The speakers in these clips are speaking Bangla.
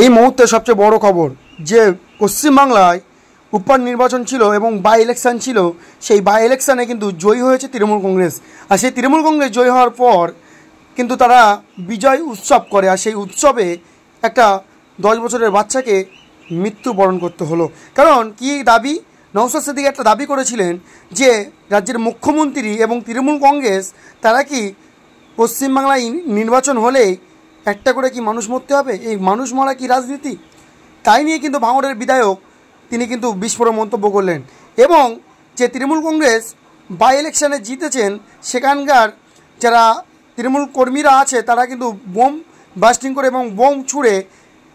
এই মুহূর্তে সবচেয়ে বড় খবর যে পশ্চিমবাংলায় উপনির্বাচন ছিল এবং বাই ইলেকশন ছিল। সেই বাই ইলেকশনে কিন্তু জয়ী হয়েছে তৃণমূল কংগ্রেস। আর সেই তৃণমূল কংগ্রেস জয়ী হওয়ার পর কিন্তু তারা বিজয় উৎসব করে। আর সেই উৎসবে একটা 10 বছরের বাচ্চাকে মৃত্যুবরণ করতে হলো। কারণ কি দাবি? নওশাদ সিদ্দিকী একটা দাবি করেছিলেন যে রাজ্যের মুখ্যমন্ত্রী এবং তৃণমূল কংগ্রেস তারা কি পশ্চিমবাংলায় নির্বাচন হলে একটা করে কি মানুষ মরতে হবে? এই মানুষ মরা কি রাজনীতি? তাই নিয়ে কিন্তু ভাঙড়ের বিধায়ক তিনি কিন্তু বিস্ফোরক মন্তব্য করলেন। এবং যে তৃণমূল কংগ্রেস বাই ইলেকশনে জিতেছেন সেখানকার যারা তৃণমূল কর্মীরা আছে তারা কিন্তু বোম বাস্টিং করে এবং বোম ছুঁড়ে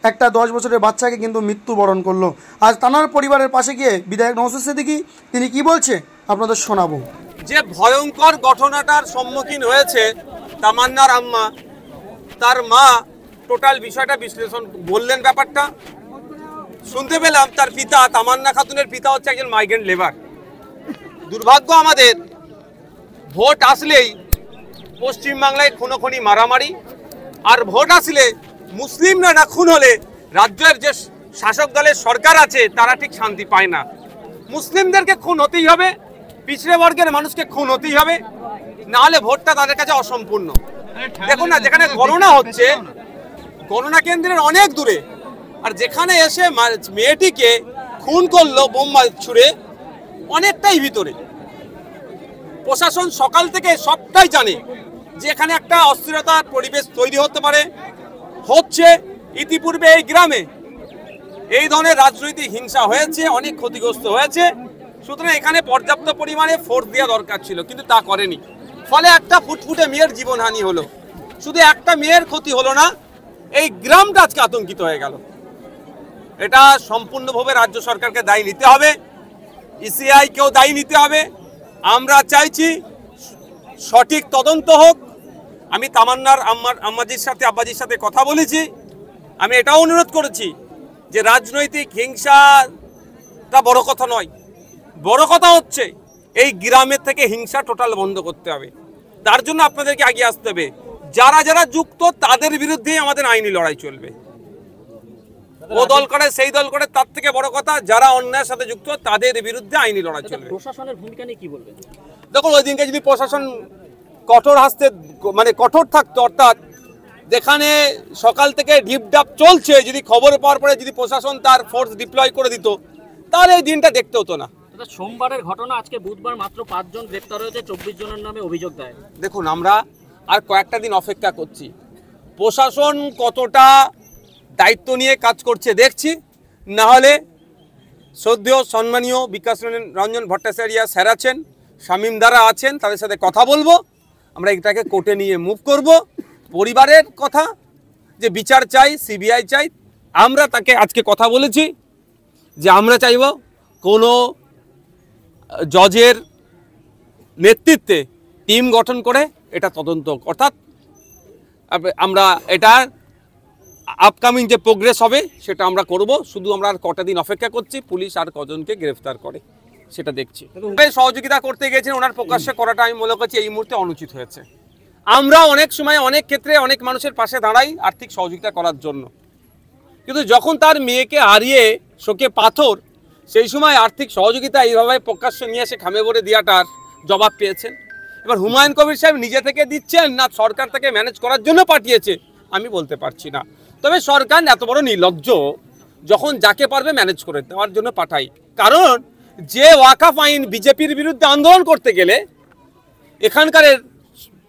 একটা 10 বছরের বাচ্চাকে কিন্তু মৃত্যুবরণ করলো। আজ তানার পরিবারের পাশে গিয়ে বিধায়ক নওশাদ সিদ্দিকী তিনি কি বলছে আপনাদের শোনাবো। যে ভয়ঙ্কর ঘটনাটার সম্মুখীন হয়েছে তামান্নার আম্মা, তার মা টোটাল বিষয়টা বিশ্লেষণ বললেন। ব্যাপারটা শুনতে পেলাম তার পিতা তামান্না খাতুনের পিতা হচ্ছে একজন মাইগ্রেন্ট লেবার। দুর্ভাগ্য আমাদের, ভোট আসলেই পশ্চিমবাংলায় খুনোখুনি মারামারি, আর ভোট আসলে মুসলিমরা না খুন হলে রাজ্যের যে শাসক দলের সরকার আছে তারা ঠিক শান্তি পায় না। মুসলিমদেরকে খুন হতেই হবে, পিছড়ে বর্গের মানুষকে খুন হতেই হবে, না হলে ভোটটা তাদের কাছে অসম্পূর্ণ। দেখুন না, যেখানে গণনা হচ্ছে গণনা কেন্দ্রের অনেক দূরে, আর যেখানে এসে মেয়েটিকে খুন করলো বোম ছুঁড়ে অনেকটাই ভিতরে। প্রশাসন সকাল থেকে সবটাই জানে যে এখানে একটা অস্থিরতার পরিবেশ তৈরি হতে পারে, হচ্ছে। ইতিপূর্বে এই গ্রামে এই ধরনের রাজনৈতিক হিংসা হয়েছে, অনেক ক্ষতিগ্রস্ত হয়েছে। সুতরাং এখানে পর্যাপ্ত পরিমাণে ফোর্স দেওয়া দরকার ছিল, কিন্তু তা করেনি। ফলে একটা ফুটফুটে মেয়ের জীবনহানি হলো। শুধু একটা মেয়ের ক্ষতি হলো না, এই গ্রামটা আজকে আতঙ্কিত হয়ে গেল। এটা সম্পূর্ণভাবে রাজ্য সরকারকে দায়ী নিতে হবে, ইসিআইকেও দায়ী নিতে হবে। আমরা চাইছি সঠিক তদন্ত হোক। আমি তামান্নার আব্বাজির সাথে কথা বলেছি। আমি এটাও অনুরোধ করেছি যে রাজনৈতিক হিংসাটা বড় কথা নয়, বড় কথা হচ্ছে এই গ্রামের থেকে হিংসা টোটাল বন্ধ করতে হবে। তার জন্য আপনাদেরকে এগিয়ে আসতে হবে। যারা যারা যুক্ত তাদের বিরুদ্ধেই আমাদের আইনি লড়াই চলবে। ও দল করে সেই দল করে, তার থেকে বড় কথা যারা অন্যায়ের সাথে যুক্ত তাদের বিরুদ্ধে আইনি লড়াই চলবে। প্রশাসনের ভূমিকা নিয়ে কি বলবেন? দেখুন, ওই দিনকে যদি প্রশাসন কঠোর হাসতে কঠোর থাকতো, অর্থাৎ যেখানে সকাল থেকে ঢিপঢাপ চলছে, যদি খবর পাওয়ার পরে যদি প্রশাসন তার ফোর্স ডিপ্লয় করে দিত তাহলে এই দিনটা দেখতে হতো না। সোমবারের ঘটনা, আজকে বুধবার মাত্র 5 জন গ্রেপ্তার হয়েছে, 24 জনের নামে অভিযোগ দেয়। দেখুন, আমরা আর কয়েকটা দিন অপেক্ষা করছি, প্রশাসন কতটা দায়িত্ব নিয়ে কাজ করছে দেখছি। না হলে শ্রদ্ধেয় সম্মানীয় বিকাশ রঞ্জন ভট্টাচার্য স্যার আছেন, শামীম দ্বারা আছেন, তাদের সাথে কথা বলবো। আমরা এটাকে কোর্টে নিয়ে মুভ করব। পরিবারের কথা যে বিচার চাই, সিবিআই চাই, আমরা তাকে আজকে কথা বলেছি যে আমরা চাইব কোনো জজের নেতৃত্বে টিম গঠন করে এটা তদন্ত, অর্থাৎ আমরা এটা আপকামিং যে প্রোগ্রেস হবে সেটা আমরা করব। শুধু আমরা আর কটা দিন অপেক্ষা করছি, পুলিশ আর কজনকে গ্রেফতার করে সেটা দেখছি। সহযোগিতা করতে গেছেন, ওনার প্রকাশ্যে করাটা আমি মনে করছি এই মুহূর্তে অনুচিত হয়েছে। আমরা অনেক সময় অনেক ক্ষেত্রে অনেক মানুষের পাশে দাঁড়াই আর্থিক সহযোগিতা করার জন্য, কিন্তু যখন তার মেয়েকে হারিয়ে শোকে পাথর, সেই সময় আর্থিক সহযোগিতা এইভাবে প্রকাশ্যে নিয়ে এসে খামে ভরে দেওয়াটার জবাব পেয়েছেন। এবার হুমায়ুন কবির সাহেব নিজে থেকে দিচ্ছেন না সরকার তাকে ম্যানেজ করার জন্য পাঠিয়েছে আমি বলতে পারছি না। তবে সরকার এত বড় নির্লজ্জ, যখন যাকে পারবে ম্যানেজ করে দেওয়ার জন্য পাঠাই। কারণ যে ওয়াকাফ আইন বিজেপির বিরুদ্ধে আন্দোলন করতে গেলে এখানকার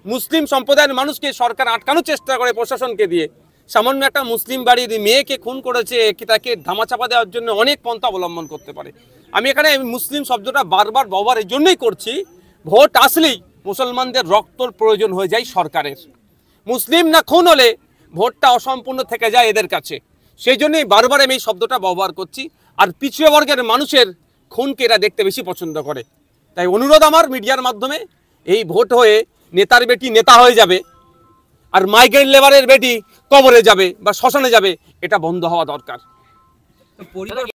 মুসলিম সম্প্রদায়ের মানুষকে সরকার আটকানোর চেষ্টা করে প্রশাসনকে দিয়ে, সামান্য একটা মুসলিম বাড়ির মেয়েকে খুন করেছে, তাকে ধামাচাপা দেওয়ার জন্য অনেক পন্থা অবলম্বন করতে পারে। আমি এখানে মুসলিম শব্দটা বারবার ব্যবহার এই জন্যই করছি, ভোট আসলেই মুসলমানদের রক্তর প্রয়োজন হয়ে যায় সরকারের। মুসলিম না খুন হলে ভোটটা অসম্পূর্ণ থেকে যায় এদের কাছে, সেই জন্যই বারবার আমি এই শব্দটা ব্যবহার করছি। আর পিছিয়ে বর্গের মানুষের খুনকে এরা দেখতে বেশি পছন্দ করে। তাই অনুরোধ আমার মিডিয়ার মাধ্যমে, এই ভোট হয়ে নেতার বেটি নেতা হয়ে যাবে আর মাইগ্রেন্ট লেবারের বেটি কবরে যাবে বা শ্মশানে যাবে, এটা বন্ধ হওয়া দরকার।